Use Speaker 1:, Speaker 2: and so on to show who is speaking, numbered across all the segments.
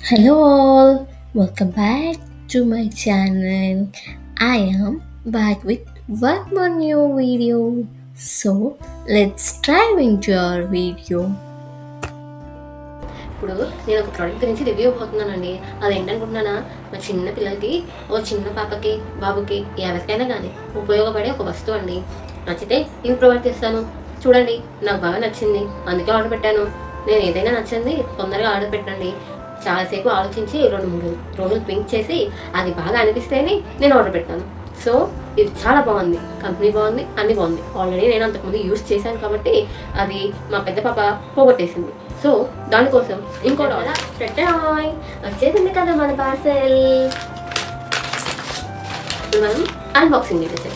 Speaker 1: Hello all, welcome back to my channel. I am back with one more new video. So let's dive into our video. ఇప్పుడు నేను ఒక product గురించి review ఇవ్వబోతున్నానండి. అదేంటనుకుంటున్నానా, మా చిన్న పిల్లలకి చిన్న పాపకి బాబుకి ఎవరికైనా కానీ ఉపయోగపడే ఒక వస్తువు అండి. నచ్చితే ఇవి ప్రొవైడ్ చేస్తాను. చూడండి, నాకు బాగా నచ్చింది, అందుకే ఆర్డర్ పెట్టాను. నేను ఏదైనా నచ్చింది తొందరగా ఆర్డర్ పెట్టండి. చాలాసేపు ఆలోచించి 2-3 రోజులు థింక్ చేసి అది బాగా అనిపిస్తేనే నేను ఆర్డర్ పెట్టాను. సో ఇది చాలా బాగుంది, కంపెనీ బాగుంది, అన్నీ బాగుంది. ఆల్రెడీ నేను అంతకుముందు యూస్ చేశాను కాబట్టి అది మా పెద్ద పాప పోగొట్టేసింది. సో దానికోసం ఇంకోటి ఆర్డర్ పెట్టాయి. వచ్చేసింది కదా మన పార్సెల్. మనం అన్బాక్సింగ్ చేసేసాం.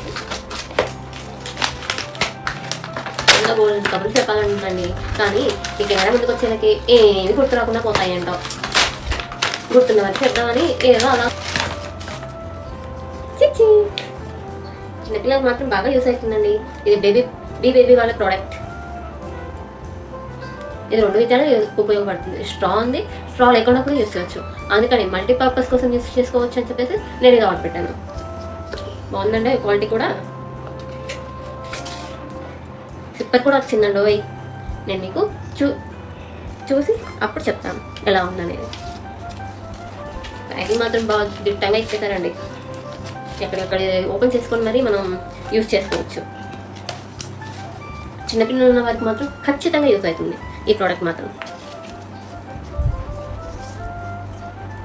Speaker 1: గోల్డ్ కబుర్లు చెప్పాలంటుందండి, కానీ ఈ కెమెరా ముందుకు వచ్చేసరికి ఏమి గుర్తు రాకుండా పోతాయంటావు. గుర్తున్న వరకు చెప్దామని ఏదో అలా. చిన్నపిల్లలకు మాత్రం బాగా యూస్ అవుతుందండి. ఇది బేబీ వాళ్ళ ప్రోడక్ట్. ఇది 2 విధాలు ఉపయోగపడుతుంది. స్ట్రా ఉంది, స్ట్రా లేకుండా కూడా యూస్ చేయవచ్చు. అందుకని మల్టీపర్పస్ కోసం యూస్ చేసుకోవచ్చు అని చెప్పేసి నేను ఇది ఆర్డర్ పెట్టాను. బాగుందండి, క్వాలిటీ కూడా. సిప్పర్ కూడా వచ్చిందండి. నేను మీకు చూసి అప్పుడు చెప్తాను ఎలా ఉందనేది. ప్యాకింగ్ మాత్రం బాగా దిట్టంగా ఇచ్చేసారండి. ఎక్కడెక్కడ ఓపెన్ చేసుకొని మరి మనం యూజ్ చేసుకోవచ్చు. చిన్నపిల్లలు ఉన్న వారికి మాత్రం ఖచ్చితంగా యూజ్ అవుతుంది ఈ ప్రోడక్ట్ మాత్రం.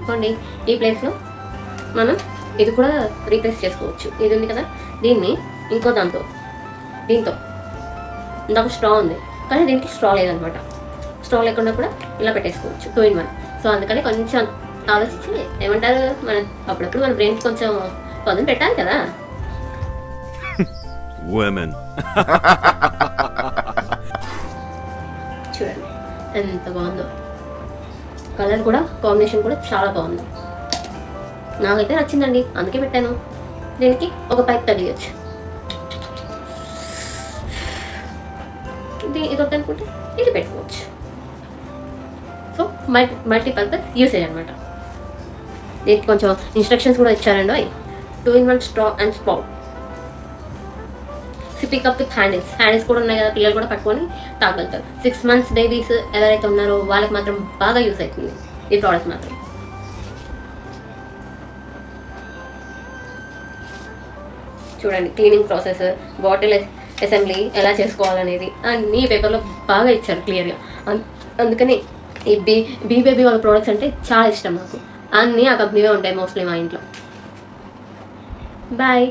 Speaker 1: ఇవ్వండి, ఈ ప్లేస్లో మనం ఇది కూడా రీప్లేస్ చేసుకోవచ్చు. ఇది ఉంది కదా, దీన్ని ఇంకో దీంతో ఇందాక స్ట్రా ఉంది, కానీ దీనికి స్ట్రా లేదనమాట. స్ట్రా లేకుండా కూడా ఇలా పెట్టేసుకోవచ్చు, 2 in 1. సో అందుకని కొంచెం ఆలోచించి ఏమంటారు, అప్పుడప్పుడు మన బ్రెయిన్స్ కొంచెం పదును పెట్టాలి కదా. చూడండి ఎంత బాగుందో. కలర్ కూడా, కాంబినేషన్ కూడా చాలా బాగుంది. నాకైతే నచ్చిందండి, అందుకే పెట్టాను. దీనికి ఒక పైప్ తగిలియచ్చు. ఇది వద్దనుకుంటే ఇది పెట్టుకోవచ్చు. సో మల్టీపర్పస్ యూసేజ్ అనమాట. దీనికి కొంచెం ఇన్స్ట్రక్షన్స్ కూడా ఇచ్చారండి. 2 in 1 straw and spout. Sipping cup with handles కూడా ఉన్నాయి కదా, పిల్లలు కూడా పట్టుకొని తాగలుగుతారు. 6 months బేబీస్ ఎవరైతే ఉన్నారో వాళ్ళకి మాత్రం బాగా యూస్ అవుతుంది ఈ ప్రోడక్ట్ మాత్రం. చూడండి, క్లీనింగ్ ప్రాసెస్, బాటిల్ అసెంబ్లీ ఎలా చేసుకోవాలనేది అన్నీ పేపర్లో బాగా ఇచ్చారు క్లియర్గా. అందుకని ఈ బేబీ వాళ్ళ ప్రోడక్ట్స్ అంటే చాలా ఇష్టం నాకు. అన్నీ ఆ కంపెనీలో ఉంటాయి మోస్ట్లీ మా ఇంట్లో. Bye.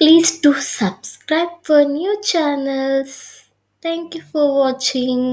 Speaker 1: Please do subscribe for new channels. Thank you for watching.